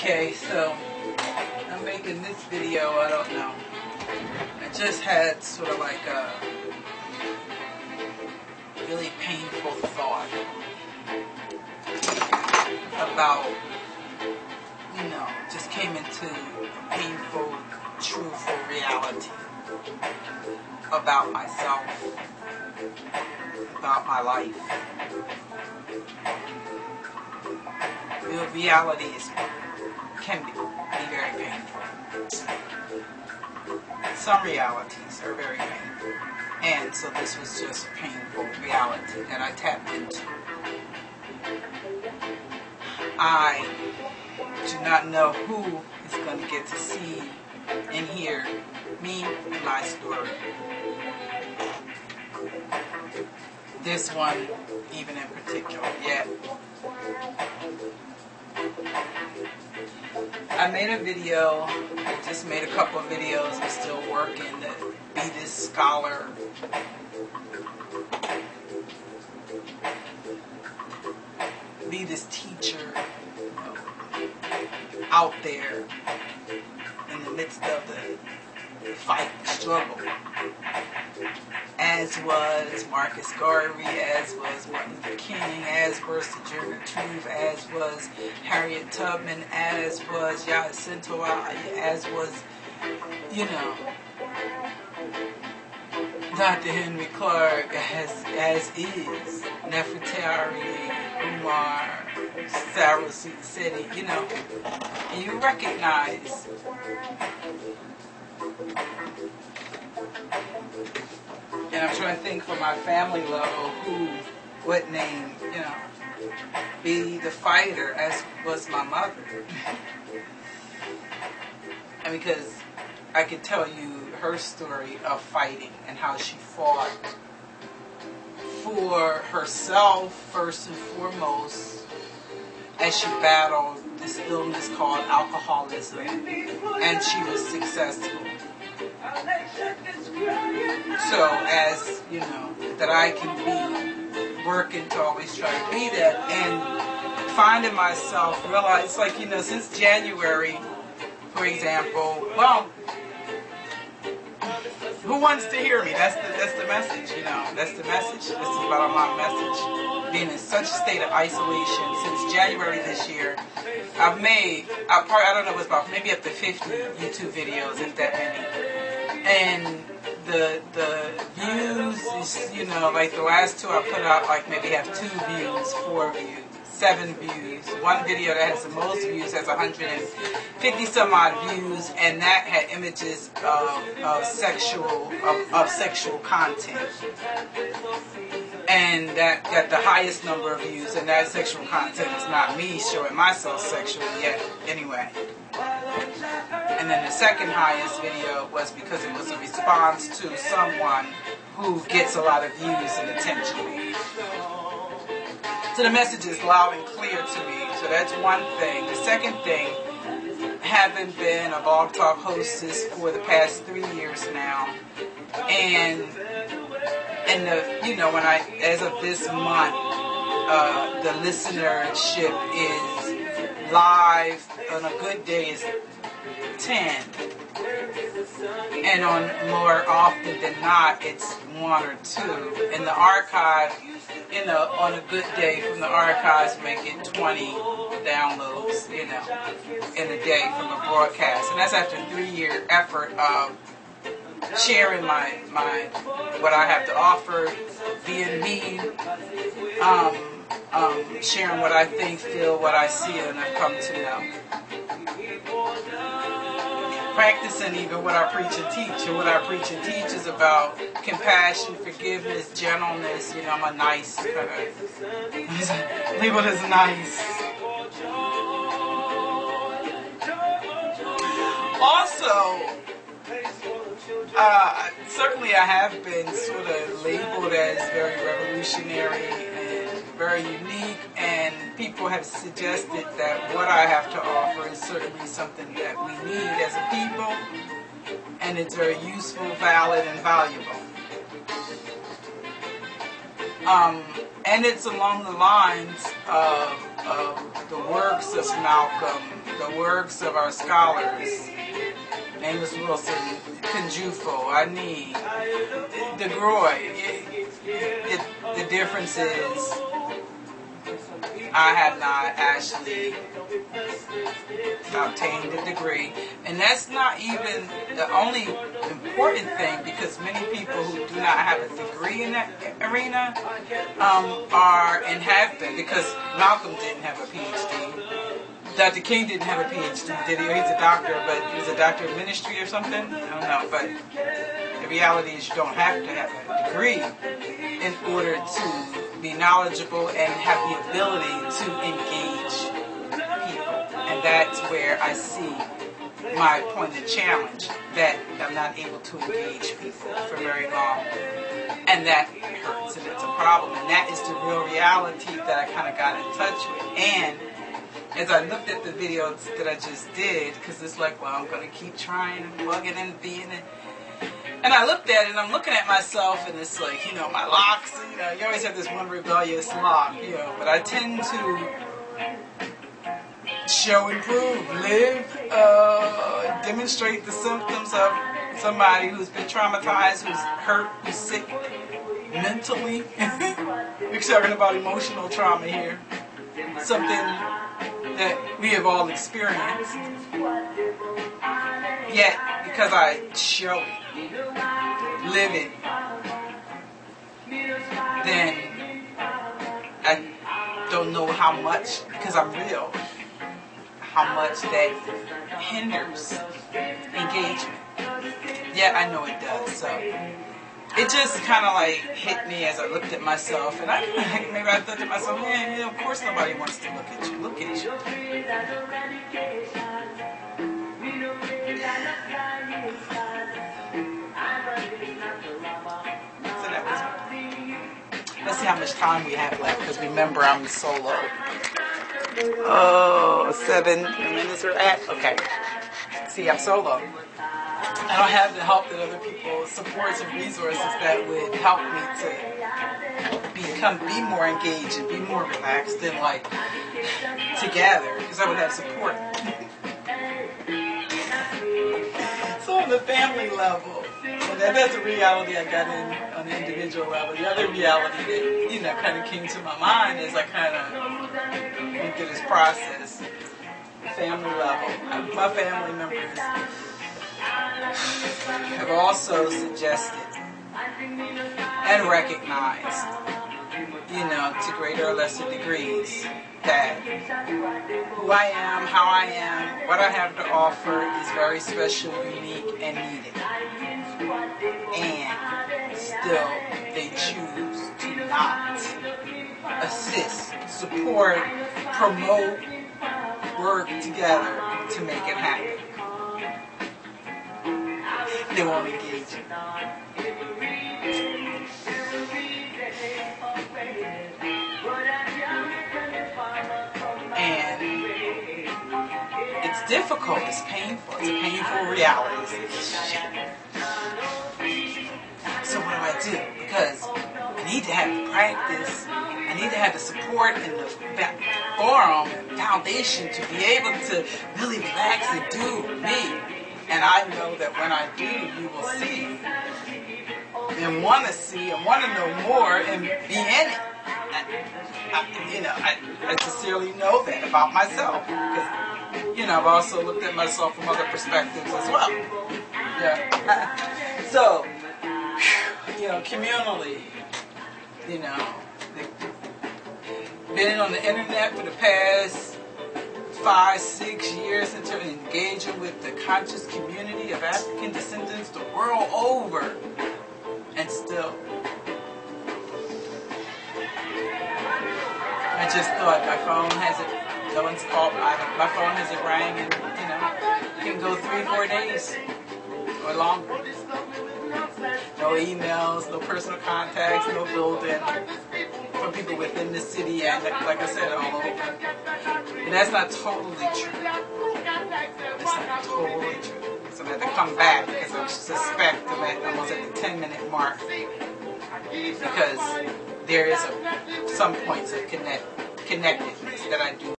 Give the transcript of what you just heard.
Okay, so I'm making this video, I don't know. I just had sort of like a really painful thought about, just came into a painful, truthful reality about myself, about my life. The reality can be very painful. Some realities are very painful. And so this was just a painful reality that I tapped into. I do not know who is going to get to see and hear me and my story. This one even in particular yet. I made a video, I just made a couple of videos, I'm still working to be this scholar, be this teacher, out there in the midst of the fight, the struggle. As was Marcus Garvey, as was Martin Luther King, as was Sojourner Truth, as was Harriet Tubman, as was Jacinto, as was, Dr. Henry Clark, as is Nefertari, Umar, Sarah City, and you recognize and I'm trying to think for my family level what name, be the fighter as was my mother. And because I could tell you her story of fighting and how she fought for herself first and foremost as she battled this illness called alcoholism, and she was successful. So as, that I can be working to always try to be that, and finding myself, realize, since January, for example, who wants to hear me? That's the message, that's the message. This is about my message. Being in such a state of isolation since January this year, I've made, I don't know what's about, maybe up to 50 YouTube videos, if that many. And the views is, like the last two I put out, maybe have 2 views, 4 views, 7 views. One video that has the most views has 150 some odd views, and that had images of sexual content. And that got the highest number of views, and that sexual content is not me showing myself sexually yet, anyway. And then the second highest video was because it was a response to someone who gets a lot of views and attention. So the message is loud and clear to me. So that's one thing. The second thing, having been a Blog Talk hostess for the past 3 years now, and when as of this month, the listenership is live on a good day is 10, and on more often than not it's 1 or 2. In the archive, on a good day from the archives, make it 20 downloads, in a day from a broadcast, and that's after a 3-year effort of sharing my what I have to offer, being me, sharing what I think, feel, what I see, and I've come to know. Practicing even what I preach and teach. And what I preach and teach is about compassion, forgiveness, gentleness. I'm a nice kind of labeled as nice. Also, certainly I have been sort of labeled as very revolutionary and very unique, and people have suggested that what I have to offer is certainly something that we need as a people, and it's very useful, valid, and valuable. And it's along the lines of the works of Malcolm, the works of our scholars, Amos Wilson, Kunjufo, Ani, DeGroy. The difference is I have not actually obtained a degree, and that's not even the only important thing, because many people who do not have a degree in that arena are and have been, because Malcolm didn't have a PhD. Dr. King didn't have a PhD, did he? He's a doctor, but he was a doctor of ministry or something? I don't know, but the reality is you don't have to have a degree in order to be knowledgeable and have the ability to engage people. And that's where I see my point of challenge, that I'm not able to engage people for very long. And that hurts, and it's a problem. And that is the real reality that I kind of got in touch with. And as I looked at the videos that I just did, because it's like, well, I'm going to keep trying and plugging and being it. And I looked at it, and I'm looking at myself, and it's like, my locks, you always have this one rebellious lock, but I tend to show, improve, live, demonstrate the symptoms of somebody who's been traumatized, who's hurt, who's sick mentally. We're talking about emotional trauma here. Something that we have all experienced. Yet, because I show it, live it, then I don't know how much, because I'm real, how much that hinders engagement. Yeah, I know it does. So it just kind of like hit me as I looked at myself, and maybe I thought to myself, man, of course nobody wants to look at you. Look at you. So that was. Let's see how much time we have left, because remember I'm solo. Oh, 7 minutes are at. Okay. See, I'm solo. I don't have the help that other people, supports and resources that would help me to be more engaged and be more relaxed and like together, because I would have support. So on the family level, and that's a reality I got in on the individual level. The other reality that kind of came to my mind as I kind of went through this process, family level. My family members have also suggested and recognized, to greater or lesser degrees, that who I am, how I am, what I have to offer is very special, unique, and needed. And still, they choose to not assist, support, promote, work together to make it happen. They won't engage. And it's difficult, it's painful, it's a painful reality. So what do I do? Because I need to have the practice, I need to have the support and the forum, foundation to be able to really relax and do me. And I know that when I do, you will see and want to see and want to know more and be in it. I sincerely know that about myself, because, I've also looked at myself from other perspectives as well. Yeah. So, communally, been on the internet for the past 5-6 years into engaging with the conscious community of African descendants the world over, and still I just thought my phone hasn't, no one's called, my phone hasn't rang in, it can go 3-4 days or longer. No emails, no personal contacts, no building from people within the city, and like I said, all over. And that's not totally true. It's not totally true. So I have to come back, because I suspect I'm almost at the 10-minute mark, because there is some points of connectedness that I do